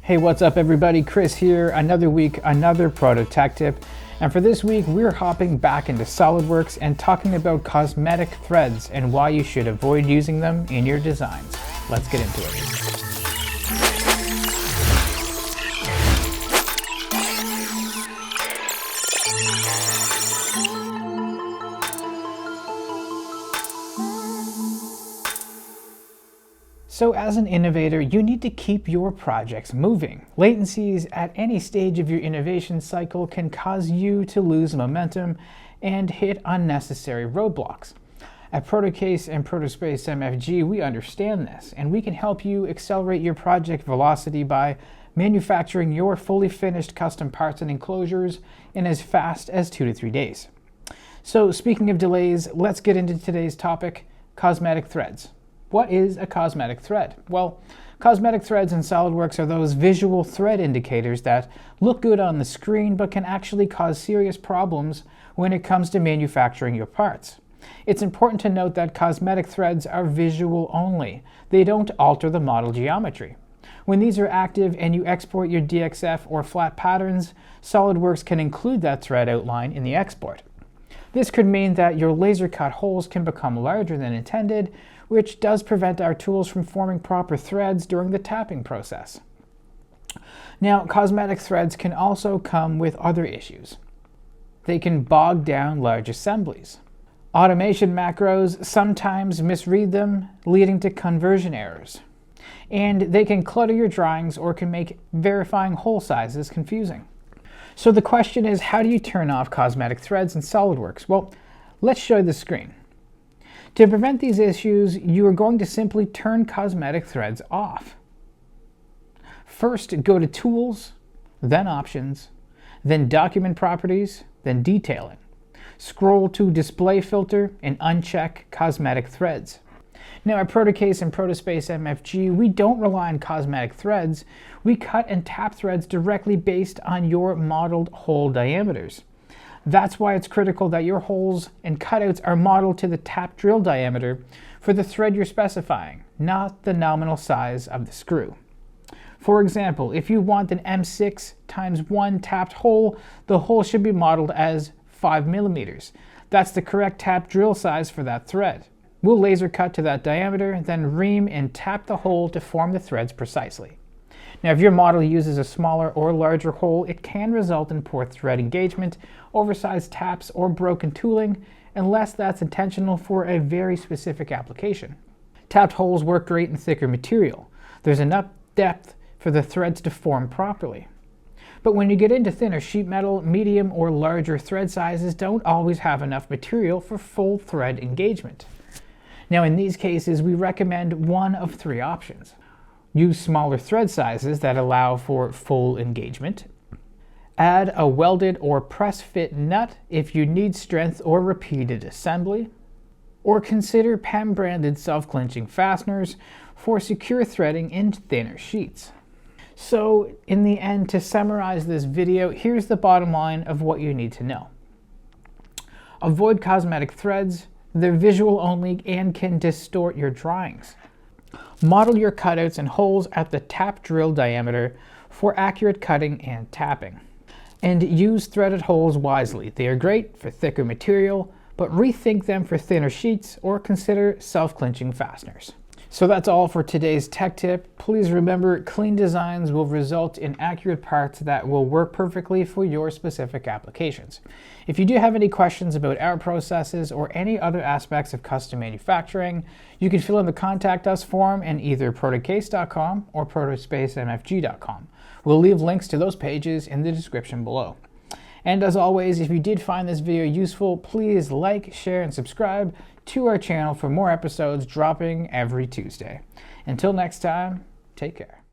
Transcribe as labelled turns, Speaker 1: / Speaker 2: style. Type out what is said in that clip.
Speaker 1: Hey, what's up everybody? Chris here. Another week, another Proto tech tip. And for this week, we're hopping back into SolidWorks and talking about cosmetic threads and why you should avoid using them in your designs. Let's get into it. So as an innovator, you need to keep your projects moving. Latencies at any stage of your innovation cycle can cause you to lose momentum and hit unnecessary roadblocks. At Protocase and Protospace MFG, we understand this, and we can help you accelerate your project velocity by manufacturing your fully finished custom parts and enclosures in as fast as 2 to 3 days. So speaking of delays, let's get into today's topic, cosmetic threads. What is a cosmetic thread? Well, cosmetic threads in SolidWorks are those visual thread indicators that look good on the screen but can actually cause serious problems when it comes to manufacturing your parts. It's important to note that cosmetic threads are visual only. They don't alter the model geometry. When these are active and you export your DXF or flat patterns, SolidWorks can include that thread outline in the export. This could mean that your laser cut holes can become larger than intended, which does prevent our tools from forming proper threads during the tapping process. Now, cosmetic threads can also come with other issues. They can bog down large assemblies. Automation macros sometimes misread them, leading to conversion errors. And they can clutter your drawings or can make verifying hole sizes confusing. So the question is, how do you turn off cosmetic threads in SolidWorks? Well, let's show you the screen. To prevent these issues, you are going to simply turn cosmetic threads off. First, go to Tools, then Options, then Document Properties, then Detailing. Scroll to Display Filter and uncheck Cosmetic Threads. Now at Protocase and Protospace MFG, we don't rely on cosmetic threads. We cut and tap threads directly based on your modeled hole diameters. That's why it's critical that your holes and cutouts are modeled to the tap drill diameter for the thread you're specifying, not the nominal size of the screw. For example, if you want an M6x1 tapped hole, the hole should be modeled as 5 millimeters. That's the correct tap drill size for that thread. We'll laser cut to that diameter, then ream and tap the hole to form the threads precisely. Now, if your model uses a smaller or larger hole, it can result in poor thread engagement, oversized taps, or broken tooling, unless that's intentional for a very specific application. Tapped holes work great in thicker material. There's enough depth for the threads to form properly. But when you get into thinner sheet metal, medium or larger thread sizes don't always have enough material for full thread engagement. Now, in these cases, we recommend one of 3 options. Use smaller thread sizes that allow for full engagement. Add a welded or press fit nut if you need strength or repeated assembly. Or consider PEM branded self-clinching fasteners for secure threading in thinner sheets. So in the end, to summarize this video, here's the bottom line of what you need to know. Avoid cosmetic threads. They're visual only and can distort your drawings. Model your cutouts and holes at the tap drill diameter for accurate cutting and tapping. And use threaded holes wisely. They are great for thicker material, but rethink them for thinner sheets or consider self-clinching fasteners. So that's all for today's tech tip. Please remember, clean designs will result in accurate parts that will work perfectly for your specific applications. If you do have any questions about our processes or any other aspects of custom manufacturing, you can fill in the Contact Us form in either protocase.com or protospacemfg.com. We'll leave links to those pages in the description below. And as always, if you did find this video useful, please like, share, and subscribe to our channel for more episodes dropping every Tuesday. Until next time, take care.